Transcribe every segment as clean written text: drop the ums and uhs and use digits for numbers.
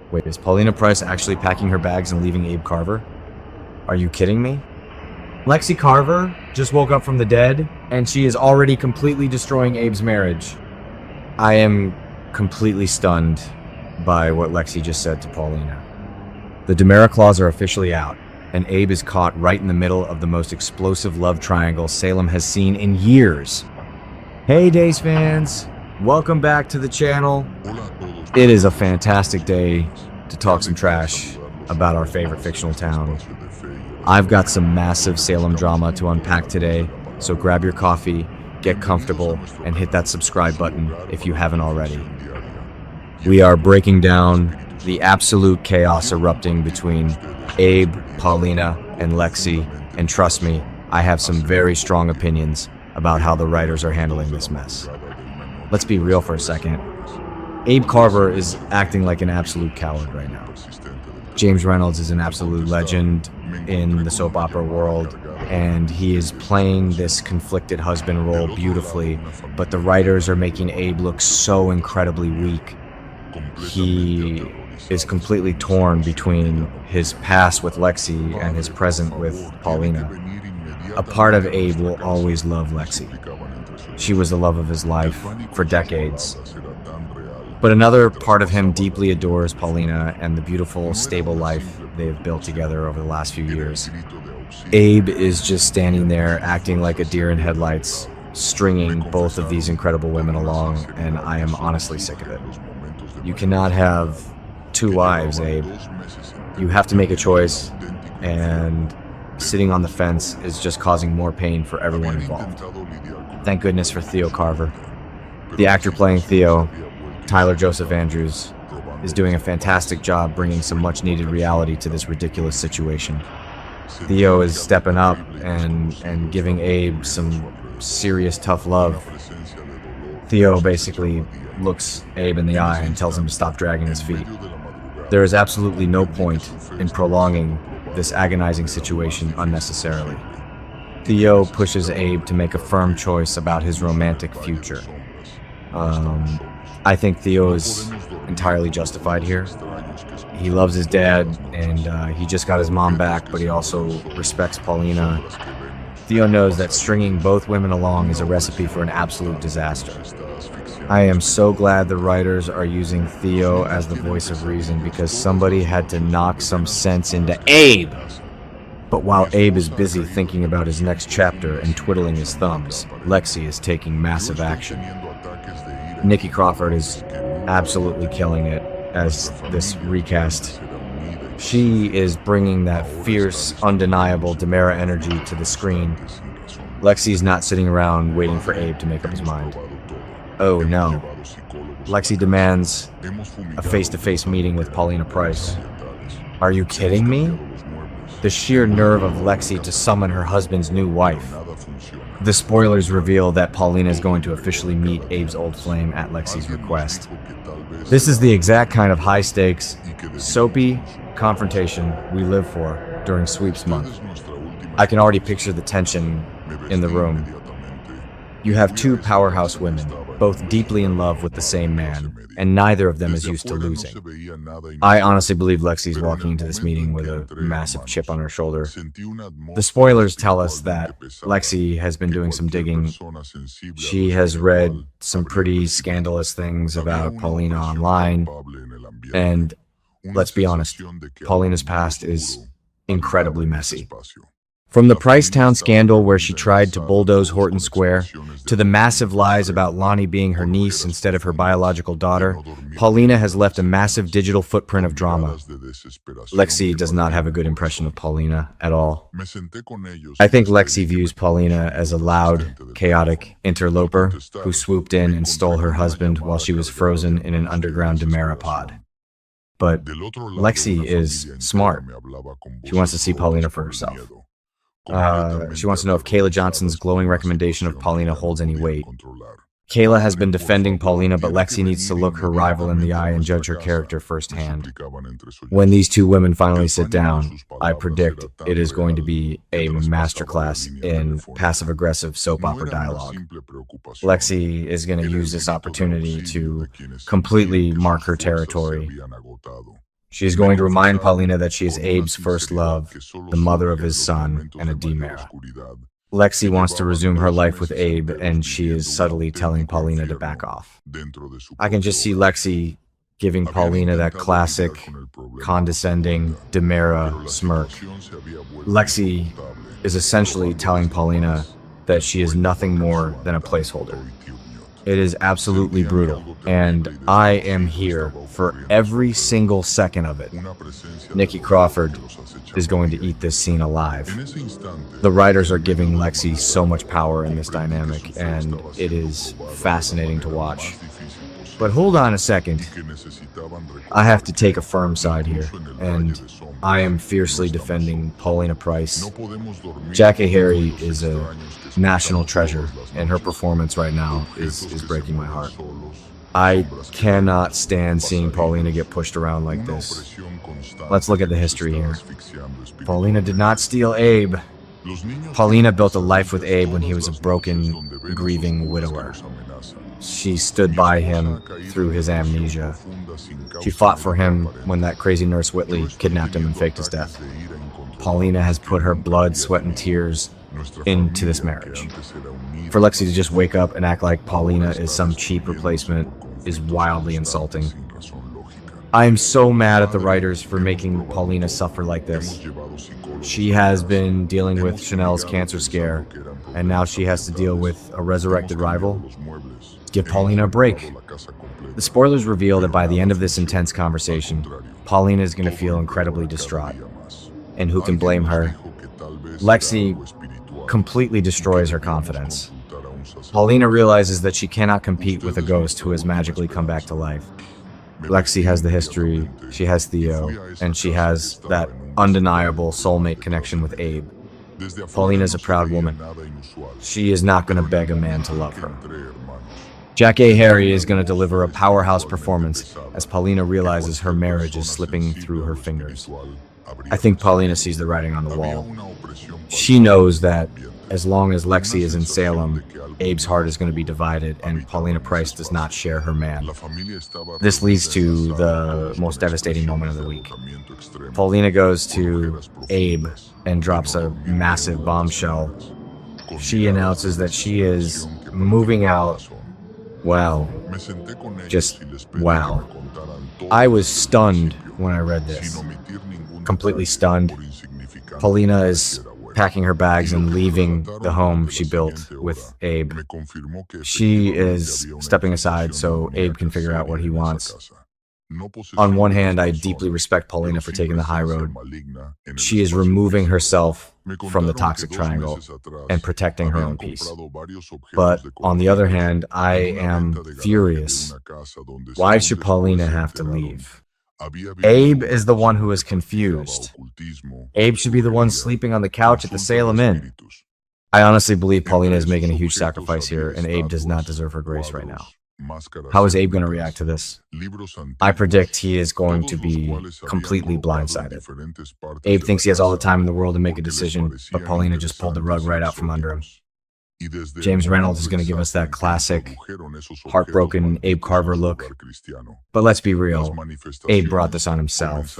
Wait, is Paulina Price actually packing her bags and leaving Abe Carver? Are you kidding me? Lexie Carver just woke up from the dead, and she is already completely destroying Abe's marriage. I am completely stunned by what Lexi just said to Paulina. The DiMera claws are officially out, and Abe is caught right in the middle of the most explosive love triangle Salem has seen in years. Hey Days fans, welcome back to the channel. It is a fantastic day to talk some trash about our favorite fictional town. I've got some massive Salem drama to unpack today, so grab your coffee, get comfortable, and hit that subscribe button if you haven't already. We are breaking down the absolute chaos erupting between Abe, Paulina, and Lexi, and trust me, I have some very strong opinions about how the writers are handling this mess. Let's be real for a second. Abe Carver is acting like an absolute coward right now. James Reynolds is an absolute legend in the soap opera world, and he is playing this conflicted husband role beautifully, but the writers are making Abe look so incredibly weak. He is completely torn between his past with Lexi and his present with Paulina. A part of Abe will always love Lexi. She was the love of his life for decades. But another part of him deeply adores Paulina and the beautiful, stable life they have built together over the last few years. Abe is just standing there acting like a deer in headlights, stringing both of these incredible women along, and I am honestly sick of it. You cannot have two wives, Abe. You have to make a choice, and sitting on the fence is just causing more pain for everyone involved. Thank goodness for Theo Carver. The actor playing Theo, Tyler Joseph Andrews, is doing a fantastic job bringing some much-needed reality to this ridiculous situation. Theo is stepping up and giving Abe some serious tough love. Theo basically looks Abe in the eye and tells him to stop dragging his feet. There is absolutely no point in prolonging this agonizing situation unnecessarily. Theo pushes Abe to make a firm choice about his romantic future. I think Theo is entirely justified here. He loves his dad, and he just got his mom back, but he also respects Paulina. Theo knows that stringing both women along is a recipe for an absolute disaster. I am so glad the writers are using Theo as the voice of reason, because somebody had to knock some sense into Abe. But while Abe is busy thinking about his next chapter and twiddling his thumbs, Lexi is taking massive action. Nikki Crawford is absolutely killing it as this recast. She is bringing that fierce, undeniable DiMera energy to the screen. Lexi's not sitting around waiting for Abe to make up his mind. Oh no. Lexi demands a face-to-face meeting with Paulina Price. Are you kidding me? The sheer nerve of Lexi to summon her husband's new wife. The spoilers reveal that Paulina is going to officially meet Abe's old flame at Lexi's request. This is the exact kind of high-stakes, soapy confrontation we live for during Sweeps Month. I can already picture the tension in the room. You have two powerhouse women, both deeply in love with the same man, and neither of them is used to losing. I honestly believe Lexi's walking into this meeting with a massive chip on her shoulder. The spoilers tell us that Lexi has been doing some digging. She has read some pretty scandalous things about Paulina online, and let's be honest, Paulina's past is incredibly messy. From the Pricetown scandal where she tried to bulldoze Horton Square, to the massive lies about Lonnie being her niece instead of her biological daughter, Paulina has left a massive digital footprint of drama. Lexi does not have a good impression of Paulina at all. I think Lexi views Paulina as a loud, chaotic interloper who swooped in and stole her husband while she was frozen in an underground DiMera pod. But Lexi is smart. She wants to see Paulina for herself. She wants to know if Kayla Johnson's glowing recommendation of Paulina holds any weight. Kayla has been defending Paulina, but Lexi needs to look her rival in the eye and judge her character firsthand. When these two women finally sit down, I predict it is going to be a masterclass in passive-aggressive soap opera dialogue. Lexi is going to use this opportunity to completely mark her territory. She is going to remind Paulina that she is Abe's first love, the mother of his son, and a DiMera. Lexi wants to resume her life with Abe, and she is subtly telling Paulina to back off. I can just see Lexi giving Paulina that classic, condescending DiMera smirk. Lexi is essentially telling Paulina that she is nothing more than a placeholder. It is absolutely brutal, and I am here for every single second of it. Nikki Crawford is going to eat this scene alive. The writers are giving Lexi so much power in this dynamic, and it is fascinating to watch. But hold on a second. I have to take a firm side here, and I am fiercely defending Paulina Price. Jackie Harry is a national treasure, and her performance right now is breaking my heart. I cannot stand seeing Paulina get pushed around like this. Let's look at the history here. Paulina did not steal Abe. Paulina built a life with Abe when he was a broken, grieving widower. She stood by him through his amnesia. She fought for him when that crazy nurse Whitley kidnapped him and faked his death. Paulina has put her blood, sweat, and tears into this marriage. For Lexi to just wake up and act like Paulina is some cheap replacement is wildly insulting. I am so mad at the writers for making Paulina suffer like this. She has been dealing with Chanel's cancer scare, and now she has to deal with a resurrected rival. Give Paulina a break. The spoilers reveal that by the end of this intense conversation, Paulina is going to feel incredibly distraught. And who can blame her? Lexi completely destroys her confidence. Paulina realizes that she cannot compete with a ghost who has magically come back to life. Lexi has the history, she has Theo, and she has that undeniable soulmate connection with Abe. Paulina's a proud woman. She is not going to beg a man to love her. Jackie Harry is going to deliver a powerhouse performance as Paulina realizes her marriage is slipping through her fingers. I think Paulina sees the writing on the wall. She knows that as long as Lexi is in Salem, Abe's heart is going to be divided, and Paulina Price does not share her man. This leads to the most devastating moment of the week. Paulina goes to Abe and drops a massive bombshell. She announces that she is moving out. Wow. Just wow. I was stunned when I read this. Completely stunned. Paulina is packing her bags and leaving the home she built with Abe. She is stepping aside so Abe can figure out what he wants. On one hand, I deeply respect Paulina for taking the high road. She is removing herself from the toxic triangle and protecting her own peace. But on the other hand, I am furious. Why should Paulina have to leave? Abe is the one who is confused. Abe should be the one sleeping on the couch at the Salem Inn. I honestly believe Paulina is making a huge sacrifice here, and Abe does not deserve her grace right now. How is Abe going to react to this? I predict he is going to be completely blindsided. Abe thinks he has all the time in the world to make a decision, but Paulina just pulled the rug right out from under him. James Reynolds is going to give us that classic, heartbroken Abe Carver look. But let's be real, Abe brought this on himself.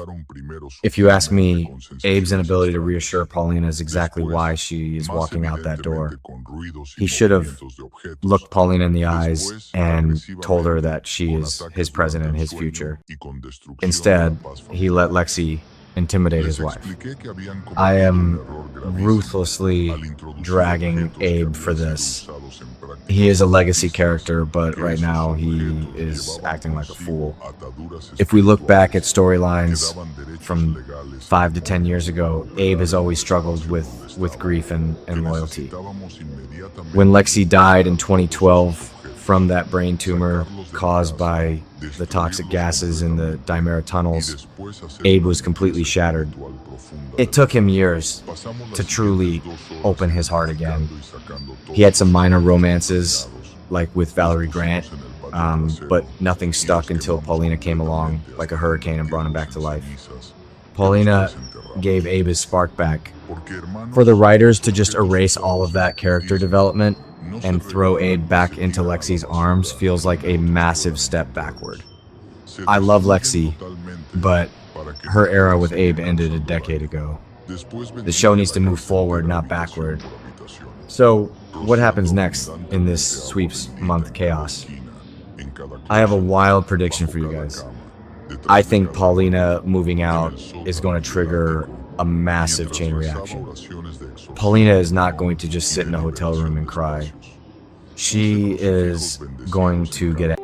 If you ask me, Abe's inability to reassure Paulina is exactly why she is walking out that door. He should have looked Paulina in the eyes and told her that she is his present and his future. Instead, he let Lexi intimidate his wife. I am ruthlessly dragging Abe for this. He is a legacy character, but right now he is acting like a fool. If we look back at storylines from 5 to 10 years ago, Abe has always struggled with grief and loyalty. When Lexi died in 2012 from that brain tumor caused by the toxic gases in the DiMera tunnels, Abe was completely shattered. It took him years to truly open his heart again. He had some minor romances, like with Valerie Grant, but nothing stuck until Paulina came along like a hurricane and brought him back to life. Paulina gave Abe his spark back. For the writers to just erase all of that character development and throw Abe back into Lexi's arms feels like a massive step backward. I love Lexi, but Her era with Abe ended a decade ago. The show needs to move forward, not backward. So, what happens next in this sweeps month chaos? I have a wild prediction for you guys. I think Paulina moving out is going to trigger a massive chain reaction. Paulina is not going to just sit in a hotel room and cry. She is going to get